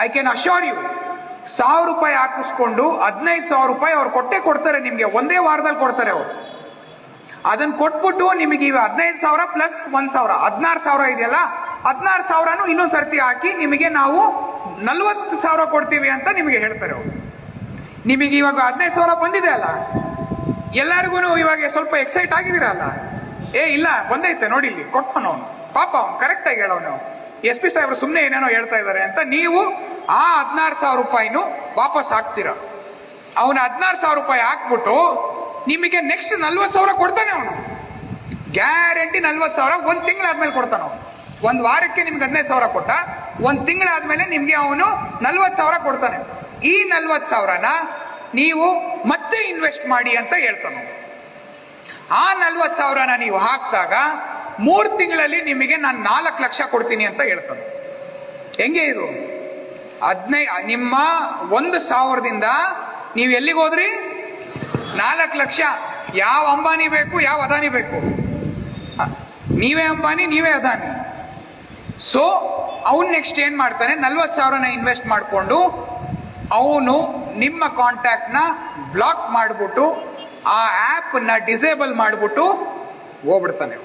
I can assure you, 1000 ರೂಪಾಯಿ ಹಾಕಿಸ್ಕೊಂಡು 15,000 ರೂಪಾಯಿ ಅವ್ರು ಕೊಡ್ತಾರೆ ನಿಮ್ಗೆ, ಒಂದೇ ವಾರದಲ್ಲಿ ಕೊಡ್ತಾರೆ ಅವರು. ಅದನ್ನ ಕೊಟ್ಬಿಟ್ಟು ನಿಮಗೆ ಇವ 15,000 ಪ್ಲಸ್ 1,000 16,000 ಇದೆಯಲ್ಲ, 16,000 ಇನ್ನೊಂದ್ ಸರ್ತಿ ಹಾಕಿ ನಿಮಗೆ ನಾವು 40,000 ಕೊಡ್ತೀವಿ ಅಂತ ನಿಮಗೆ ಹೇಳ್ತಾರೆ ಅವರು. ನಿಮಗೆ ಇವಾಗ 15,000 ಬಂದಿದೆ ಅಲ್ಲ, ಎಲ್ಲರಿಗೂ ಇವಾಗ ಸ್ವಲ್ಪ ಎಕ್ಸೈಟ್ ಆಗಿದ್ದೀರಲ್ಲ, ಇಲ್ಲ ಬಂದೈತೆ ನೋಡಿ ಇಲ್ಲಿ ಕೊಟ್ಟವನು ಅವನು, ಪಾಪ ಅವನು ಕರೆಕ್ಟ್ ಆಗಿ ಹೇಳೋನು, SP ಸಾಹೇಬ್ರು ಸುಮ್ಮನೆ ಏನೇನೋ ಹೇಳ್ತಾ ಇದ್ದಾರೆ ಅಂತ ನೀವು ಆ 16,000 ರೂಪಾಯಿನೂ ವಾಪಸ್ ಹಾಕ್ತೀರಾ. ಅವನು 16,000 ರೂಪಾಯಿ ಹಾಕ್ಬಿಟ್ಟು ನಿಮಗೆ ನೆಕ್ಸ್ಟ್ 40,000 ಕೊಡ್ತಾನೆ ಅವನು, ಗ್ಯಾರಂಟಿ 40,000 ಒಂದ್ ತಿಂಗಳಾದ್ಮೇಲೆ ಕೊಡ್ತಾನೆ ಅವನು. ಒಂದ್ ವಾರಕ್ಕೆ ನಿಮ್ಗೆ 15,000 ಕೊಟ್ಟ, ಒಂದ್ ತಿಂಗಳಾದ್ಮೇಲೆ ನಿಮ್ಗೆ ಅವನು 40,000 ಕೊಡ್ತಾನೆ. ಈ 40,000ನ ನೀವು ಮತ್ತೆ ಇನ್ವೆಸ್ಟ್ ಮಾಡಿ ಅಂತ ಹೇಳ್ತಾನೆ. ಆ 40,000ನ ನೀವು ಹಾಕಿದಾಗ 3 ತಿಂಗಳಲ್ಲಿ ನಿಮಗೆ ನಾನು 4 ಲಕ್ಷ ಕೊಡ್ತೀನಿ ಅಂತ ಹೇಳ್ತಾನೆ. ಹೆಂಗೆ ಇದು? ನಿಮ್ಮ 1,000ದಿಂದ ನೀವು ಎಲ್ಲಿಗೆ ಹೋದ್ರಿ? 4 ಲಕ್ಷ. ಯಾವ ಅಂಬಾನಿ ಬೇಕು, ಯಾವ ಅದಾನಿ ಬೇಕು? ನೀವೇ ಅಂಬಾನಿ, ನೀವೇ ಅದಾನಿ. ಸೊ ಅವನು ನೆಕ್ಸ್ಟ್ ಏನ್ ಮಾಡ್ತಾನೆ, 40,000ನ ಇನ್ವೆಸ್ಟ್ ಮಾಡಿಕೊಂಡು ಅವನು ನಿಮ್ಮ ಕಾಂಟ್ಯಾಕ್ಟ್ ನ ಬ್ಲಾಕ್ ಮಾಡಿಬಿಟ್ಟು ಆ ಆಪ್ ನ ಡಿಸೇಬಲ್ ಮಾಡಿಬಿಟ್ಟು ಹೋಗ್ಬಿಡ್ತಾನೆ.